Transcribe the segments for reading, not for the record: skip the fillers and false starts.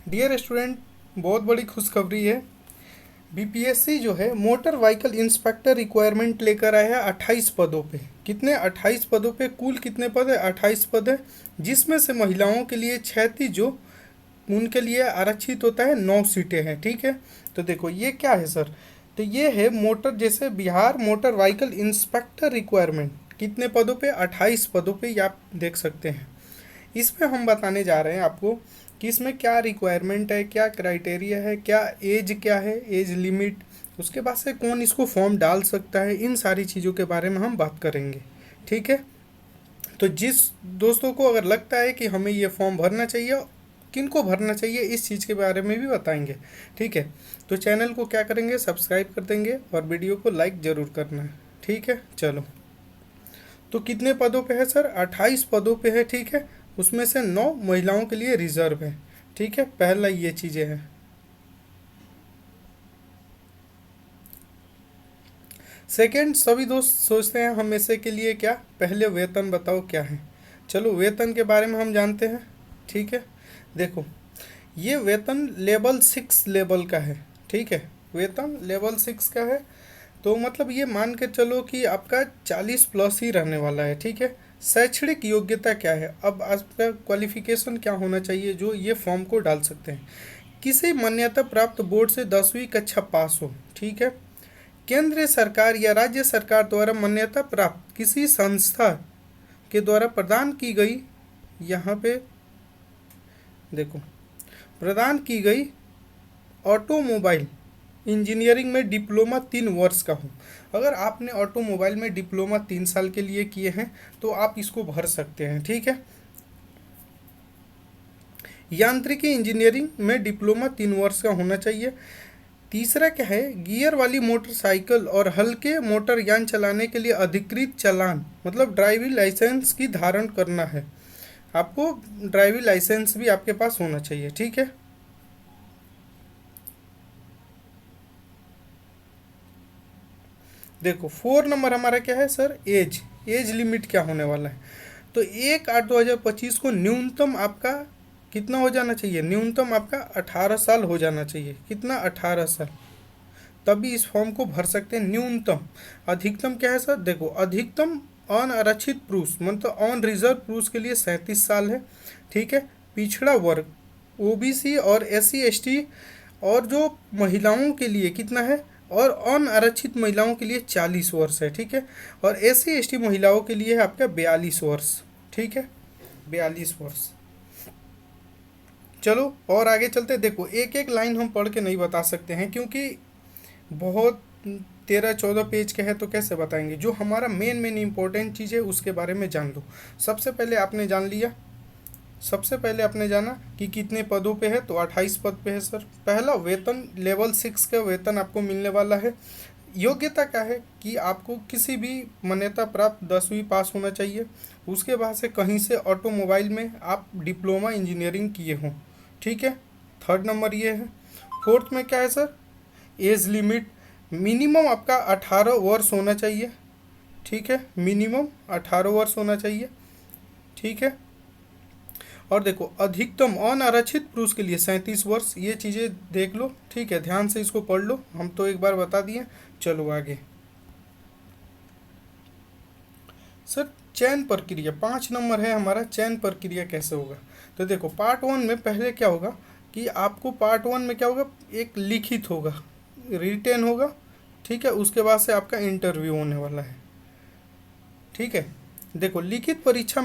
Dear student, बहुत बड़ी खुशखबरी है। बीपीएससी जो है मोटर व्हीकल इंस्पेक्टर रिक्वायरमेंट लेकर आया है 28 पदों पे। कितने? 28 पदों पे। कुल कितने पद है? 28 पद है, जिसमें से महिलाओं के लिए 36 जो उनके लिए आरक्षित होता है 9 सीटें हैं। ठीक है, तो देखो ये क्या है सर, तो ये है मोटर, जैसे Bihar motor vehicle inspector requirement. कितने पदों पे? 28 पदों पे, ये आप देख सकते हैं। इसमें हम बताने जा रहे हैं आपको कि इसमें क्या रिक्वायरमेंट है, क्या क्राइटेरिया है, क्या एज, क्या है एज लिमिट, उसके बाद से कौन इसको फॉर्म डाल सकता है, इन सारी चीज़ों के बारे में हम बात करेंगे। ठीक है, तो जिस दोस्तों को अगर लगता है कि हमें ये फॉर्म भरना चाहिए, किनको भरना चाहिए, इस चीज़ के बारे में भी बताएंगे। ठीक है, तो चैनल को क्या करेंगे, सब्सक्राइब कर देंगे और वीडियो को लाइक ज़रूर करना है। ठीक है, चलो। तो कितने पदों पे है सर? 28 पदों पे है। ठीक है, उसमें से 9 महिलाओं के लिए रिजर्व है। ठीक है, पहला ये चीज़ें हैं। सेकंड, सभी दोस्त सोचते हैं हमेशा के लिए क्या, पहले वेतन बताओ क्या है। चलो वेतन के बारे में हम जानते हैं। ठीक है, देखो ये वेतन लेवल 6 लेवल का है। ठीक है, वेतन लेवल 6 का है, तो मतलब ये मान के चलो कि आपका 40 प्लस ही रहने वाला है। ठीक है, शैक्षणिक योग्यता क्या है, अब आपका क्वालिफिकेशन क्या होना चाहिए जो ये फॉर्म को डाल सकते हैं? किसी मान्यता प्राप्त बोर्ड से 10वीं कक्षा पास हो। ठीक है, केंद्र सरकार या राज्य सरकार द्वारा मान्यता प्राप्त किसी संस्था के द्वारा प्रदान की गई, यहाँ पे देखो, प्रदान की गई ऑटोमोबाइल इंजीनियरिंग में डिप्लोमा 3 वर्ष का हो। अगर आपने ऑटोमोबाइल में डिप्लोमा 3 साल के लिए किए हैं तो आप इसको भर सकते हैं। ठीक है, यांत्रिकी इंजीनियरिंग में डिप्लोमा 3 वर्ष का होना चाहिए। तीसरा क्या है, गियर वाली मोटरसाइकिल और हल्के मोटर यान चलाने के लिए अधिकृत चालान, मतलब ड्राइविंग लाइसेंस की धारण करना है। आपको ड्राइविंग लाइसेंस भी आपके पास होना चाहिए। ठीक है, देखो 4 नंबर हमारा क्या है सर, एज। एज लिमिट क्या होने वाला है, तो 1/8/2025 को न्यूनतम आपका कितना हो जाना चाहिए? न्यूनतम आपका 18 साल हो जाना चाहिए। कितना? 18 साल, तभी इस फॉर्म को भर सकते हैं। न्यूनतम। अधिकतम क्या है सर, देखो अधिकतम अनारक्षित पुरुष मतलब ऑन रिजर्व पुरुष के लिए 37 साल है। ठीक है, पिछड़ा वर्ग ओबीसी और SC ST और जो महिलाओं के लिए कितना है, और अनारक्षित महिलाओं के लिए 40 वर्ष है। ठीक है, और SC ST महिलाओं के लिए है आपका 42 वर्ष। ठीक है, 42 वर्ष। चलो और आगे चलते, देखो एक एक लाइन हम पढ़ के नहीं बता सकते हैं क्योंकि बहुत 13-14 पेज के है, तो कैसे बताएंगे। जो हमारा मेन मेन इंपॉर्टेंट चीज़ है उसके बारे में जान लो। सबसे पहले आपने जान लिया, सबसे पहले आपने जाना कि कितने पदों पे है, तो 28 पद पे है सर। पहला, वेतन लेवल 6 का वेतन आपको मिलने वाला है। योग्यता क्या है कि आपको किसी भी मान्यता प्राप्त 10वीं पास होना चाहिए, उसके बाद से कहीं से ऑटोमोबाइल में आप डिप्लोमा इंजीनियरिंग किए हों। ठीक है, थर्ड नंबर ये है। फोर्थ में क्या है सर, एज लिमिट मिनिमम आपका 18 वर्ष होना चाहिए। ठीक है, मिनिमम 18 वर्ष होना चाहिए। ठीक है, और देखो अधिकतम अनारक्षित पुरुष के लिए 37 वर्ष। ये चीज़ें देख लो। ठीक है, ध्यान से इसको पढ़ लो, हम तो एक बार बता दिए। चलो आगे सर, चयन प्रक्रिया 5 नंबर है हमारा। चयन प्रक्रिया कैसे होगा, तो देखो पार्ट 1 में पहले क्या होगा कि आपको पार्ट 1 में क्या होगा, एक लिखित होगा, रिटेन होगा। ठीक है, उसके बाद से आपका इंटरव्यू होने वाला है। ठीक है, देखो लिखित परीक्षा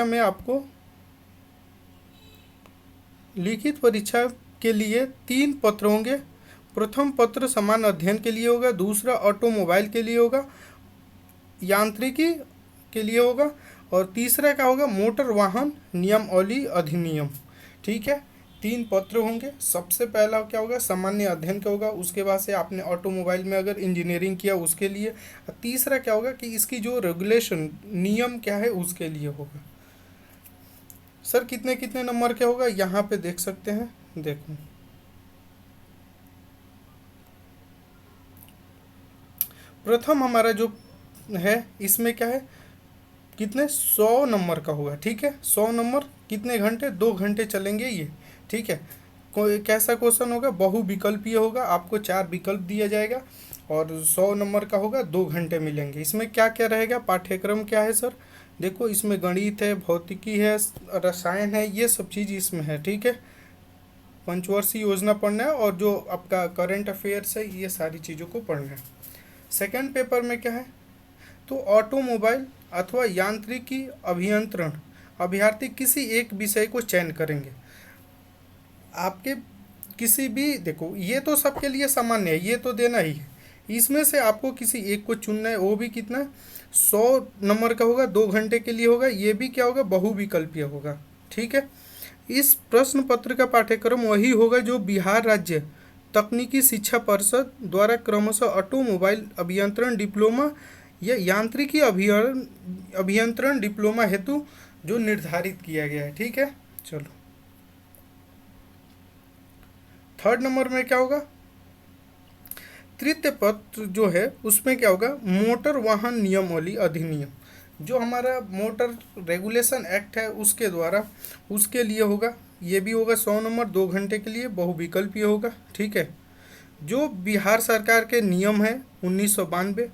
में आपको लिखित परीक्षा के लिए 3 पत्र होंगे। प्रथम पत्र समान अध्ययन के लिए होगा, दूसरा ऑटोमोबाइल के लिए होगा, यांत्रिकी के लिए होगा, और तीसरा क्या होगा, मोटर वाहन नियमावली अधिनियम। ठीक है, 3 पत्र होंगे। सबसे पहला क्या होगा, सामान्य अध्ययन का होगा, उसके बाद से आपने ऑटोमोबाइल में अगर इंजीनियरिंग किया उसके लिए, और तीसरा क्या होगा कि इसकी जो रेगुलेशन नियम क्या है उसके लिए होगा। सर कितने कितने नंबर के होगा, यहाँ पे देख सकते हैं। देखो प्रथम हमारा जो है इसमें क्या है, कितने 100 नंबर का होगा, ठीक है। 100 नंबर कितने घंटे, 2 घंटे चलेंगे ये, ठीक है। कोई कैसा क्वेश्चन होगा, बहुविकल्पीय होगा, आपको 4 विकल्प दिया जाएगा और 100 नंबर का होगा, 2 घंटे मिलेंगे। इसमें क्या क्या रहेगा, पाठ्यक्रम क्या है सर, देखो इसमें गणित है, भौतिकी है, रसायन है, ये सब चीज़ इसमें है, ठीक है। पंचवर्षीय योजना पढ़ना है और जो आपका करंट अफेयर्स है, ये सारी चीज़ों को पढ़ना है। सेकंड पेपर में क्या है, तो ऑटोमोबाइल अथवा यांत्रिकी अभियंत्रण अभ्यर्थी किसी एक विषय को चयन करेंगे। आपके किसी भी, देखो ये तो सबके लिए सामान्य है, ये तो देना ही है। इसमें से आपको किसी एक को चुनना है, वो भी कितना 100 नंबर का होगा, 2 घंटे के लिए होगा। ये भी क्या होगा, बहुविकल्पीय होगा, ठीक है। इस प्रश्न पत्र का पाठ्यक्रम वही होगा जो बिहार राज्य तकनीकी शिक्षा परिषद द्वारा क्रमशः ऑटोमोबाइल अभियंत्रण डिप्लोमा या यांत्रिकी अभियंत्रण डिप्लोमा हेतु जो निर्धारित किया गया है, ठीक है। चलो थर्ड नंबर में क्या होगा, तृतीय पत्र जो है उसमें क्या होगा, मोटर वाहन नियमावली अधिनियम, जो हमारा मोटर रेगुलेशन एक्ट है उसके द्वारा, उसके लिए होगा। ये भी होगा 100 नंबर, 2 घंटे के लिए, बहुविकल्पीय होगा, ठीक है। जो बिहार सरकार के नियम है 1992,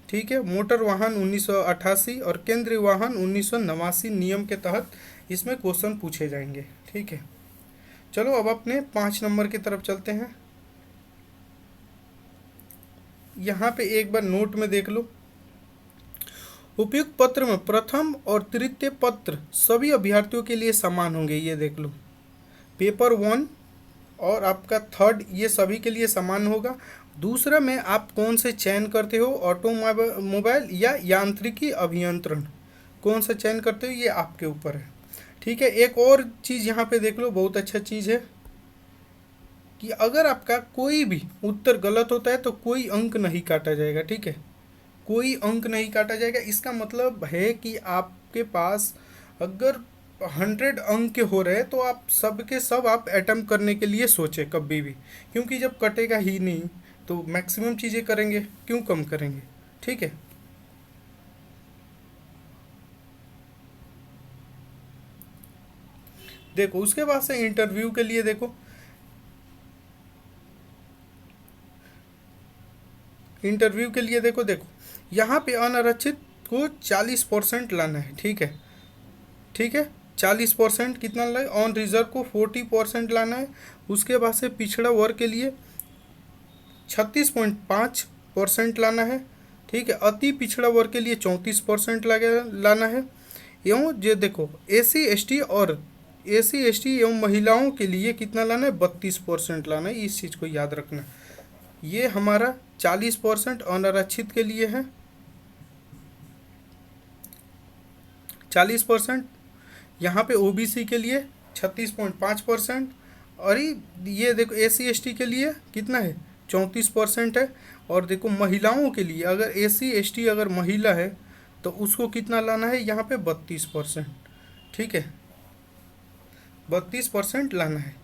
ठीक है, मोटर वाहन 1988 और केंद्रीय वाहन 1989 नियम के तहत इसमें क्वेश्चन पूछे जाएंगे, ठीक है। चलो अब अपने 5 नंबर की तरफ चलते हैं। यहाँ पे एक बार नोट में देख लो, उपयुक्त पत्र में प्रथम और तृतीय पत्र सभी अभ्यर्थियों के लिए समान होंगे, ये देख लो। पेपर 1 और आपका थर्ड ये सभी के लिए समान होगा। दूसरा में आप कौन से चयन करते हो, ऑटोमोबाइल या यांत्रिकी अभियंत्रण, कौन सा चयन करते हो ये आपके ऊपर है, ठीक है। एक और चीज़ यहाँ पे देख लो, बहुत अच्छा चीज़ है कि अगर आपका कोई भी उत्तर गलत होता है तो कोई अंक नहीं काटा जाएगा, ठीक है, कोई अंक नहीं काटा जाएगा। इसका मतलब है कि आपके पास अगर 100 अंक के हो रहे हैं तो आप सब के सब आप अटेम्प्ट करने के लिए सोचें कभी भी, क्योंकि जब कटेगा ही नहीं तो मैक्सिमम चीज़ें करेंगे, क्यों कम करेंगे, ठीक है। देखो उसके बाद से इंटरव्यू के लिए देखो, इंटरव्यू के लिए देखो यहाँ पे अनारक्षित को 40% लाना है, ठीक है, ठीक है। 40% कितना लाए, ऑन रिजर्व को 40% लाना है। उसके बाद से पिछड़ा वर्ग के लिए 36.5% लाना है, ठीक है। अति पिछड़ा वर्ग के लिए 34% लाना है। एवं जो देखो एसी एस टी एवं महिलाओं के लिए कितना लाना है, 32% लाना है। इस चीज़ को याद रखना। ये हमारा 40% अनारक्षित के लिए है, 40%। यहाँ पे ओबीसी के लिए 36.5%, और ये देखो SC ST के लिए कितना है, 34% है। और देखो महिलाओं के लिए, अगर SC ST अगर महिला है तो उसको कितना लाना है, यहाँ पे 32%, ठीक है, 32% लाना है।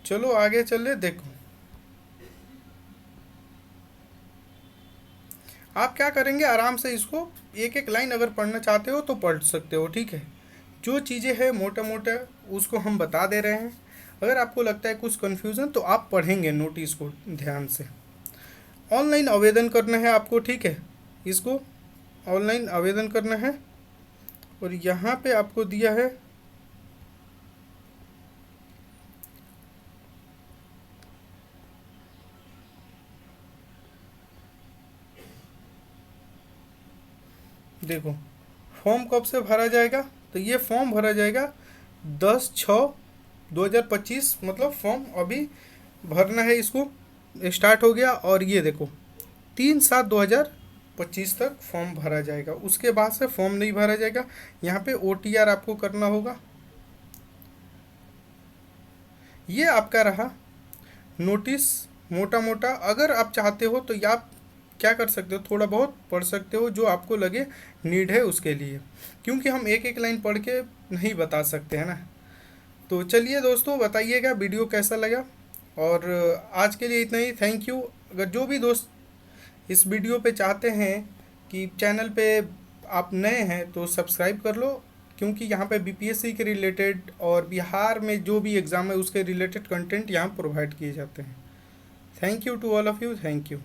चलो आगे चले, देखो आप क्या करेंगे, आराम से इसको एक एक लाइन अगर पढ़ना चाहते हो तो पढ़ सकते हो, ठीक है। जो चीज़ें हैं मोटा मोटा उसको हम बता दे रहे हैं। अगर आपको लगता है कुछ कन्फ्यूज़न तो आप पढ़ेंगे नोटिस को ध्यान से। ऑनलाइन आवेदन करना है आपको, ठीक है, इसको ऑनलाइन आवेदन करना है। और यहाँ पे आपको दिया है देखो फॉर्म कब से भरा जाएगा, तो ये फॉर्म भरा जाएगा 10/6/2025, मतलब फॉर्म अभी भरना है, इसको स्टार्ट हो गया। और ये देखो 3/7/2025 तक फॉर्म भरा जाएगा। उसके बाद से फॉर्म नहीं भरा जाएगा। यहाँ पे OTR आपको करना होगा। ये आपका रहा नोटिस मोटा मोटा। अगर आप चाहते हो तो या आप क्या कर सकते हो, थोड़ा बहुत पढ़ सकते हो जो आपको लगे नीड है उसके लिए, क्योंकि हम एक एक लाइन पढ़ के नहीं बता सकते हैं ना। तो चलिए दोस्तों, बताइएगा वीडियो कैसा लगा। और आज के लिए इतना ही, थैंक यू। अगर जो भी दोस्त इस वीडियो पे चाहते हैं कि चैनल पे आप नए हैं तो सब्सक्राइब कर लो, क्योंकि यहाँ पे बीपीएससी के रिलेटेड और बिहार में जो भी एग्ज़ाम है उसके रिलेटेड कंटेंट यहाँ प्रोवाइड किए जाते हैं। Thank you to all of you, thank you.